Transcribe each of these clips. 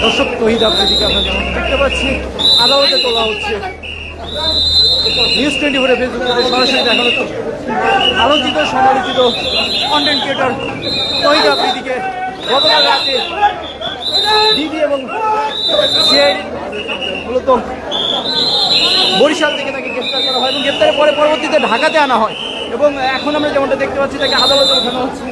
দর্শক তহিদ আফ্রিদিকে আমরা যেমন দেখতে পাচ্ছি আদালতে তোলা হচ্ছে। নিউজ 24 ফেসবুকে সরাসরি দেখানো হচ্ছে আলোচিত সমালোচিত কন্টেন্ট ক্রিয়েটর তহিদ আফ্রিদিকে গতকাল রাতে ডিবি এবং সিআইডি মূলত বরিশাল থেকে তাকে গ্রেপ্তার করা হয় এবং গ্রেপ্তারের পরে পরবর্তীতে ঢাকাতে আনা হয় এবং এখন আমরা যেমনটা দেখতে পাচ্ছি তাকে আদালতে ওঠানো হচ্ছে।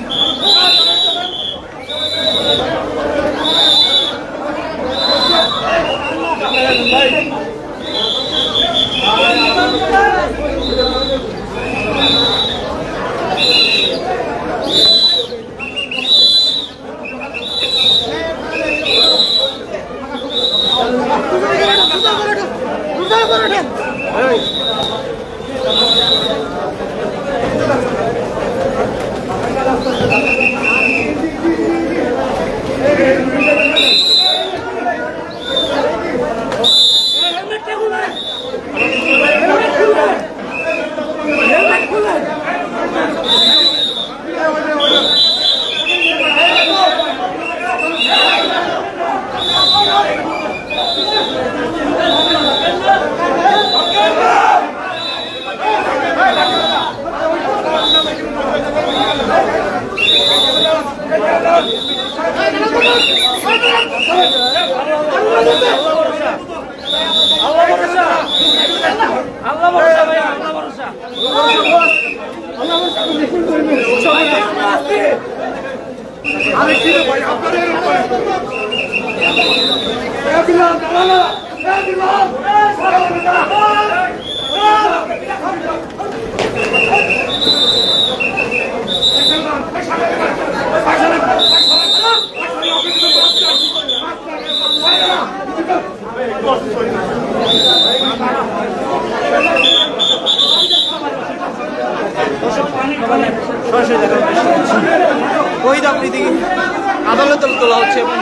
তহিদ আফ্রিদি আদালতে তোলা হচ্ছে এবং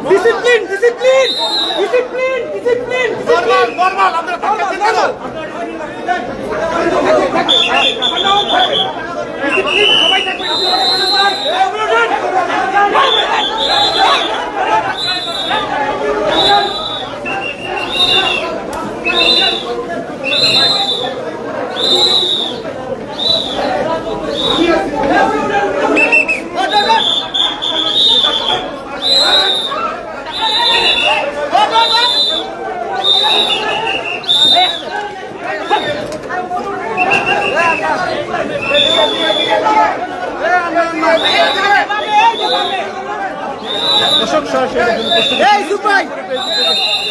discipline discipline discipline discipline normal normal আমরা ডিসিপ্লিন সবাই থাকবে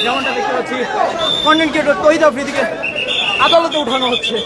যেমনটা দেখতে পাচ্ছি কন্টেন্ট ক্রিয়েটর তহিদ আফ্রিদিকে আদালতে উঠানো হচ্ছে।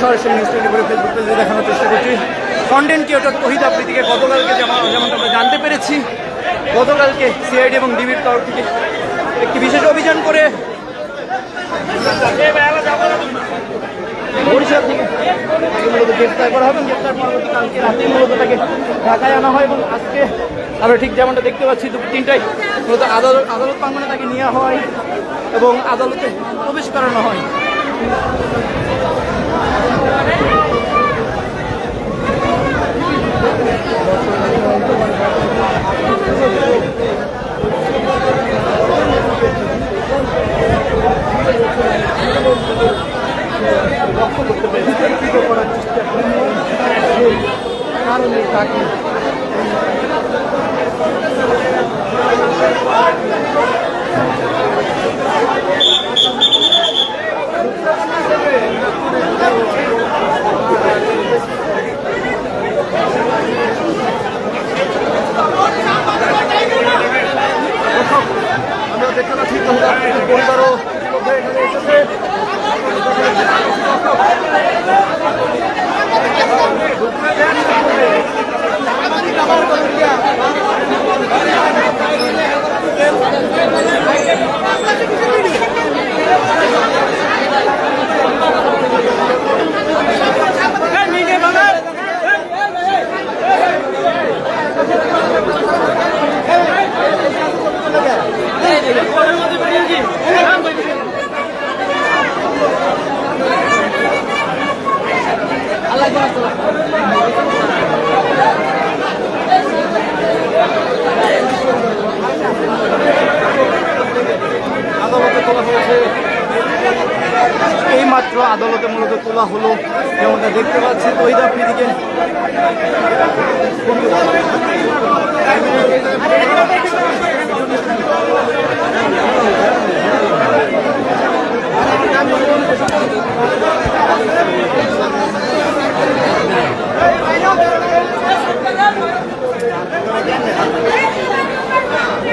সরাসরি নিউজ 24 ফেসবুক পেজে দেখানোর চেষ্টা করছি। কন্টেন্ট ক্রিয়েটর তহিদ আফ্রিদিকে গতকালকে যেমনটা আমরা জানতে পেরেছি, গতকালকে সিআইডি এবং ডিবির তরফ থেকে একটি বিশেষ অভিযান করে বরিশাল থেকে মূলত গ্রেপ্তার করা হবে। গ্রেপ্তার পরবর্তী কালকে রাতে মূলত তাকে ঢাকায় আনা হয় এবং আজকে আমরা ঠিক যেমনটা দেখতে পাচ্ছি দুপুর 3টায় মূলত আদালত প্রাঙ্গণে তাকে নেওয়া হয় এবং আদালতে প্রবেশ করানো হয়। কারণে তাকে আমরা দেখতে পাচ্ছি পরিবারও এখানে এসেছে। আদালতে মূলত তোলা হলো, যেমনটা দেখতে পাচ্ছি তহিদ আফ্রিদিকে।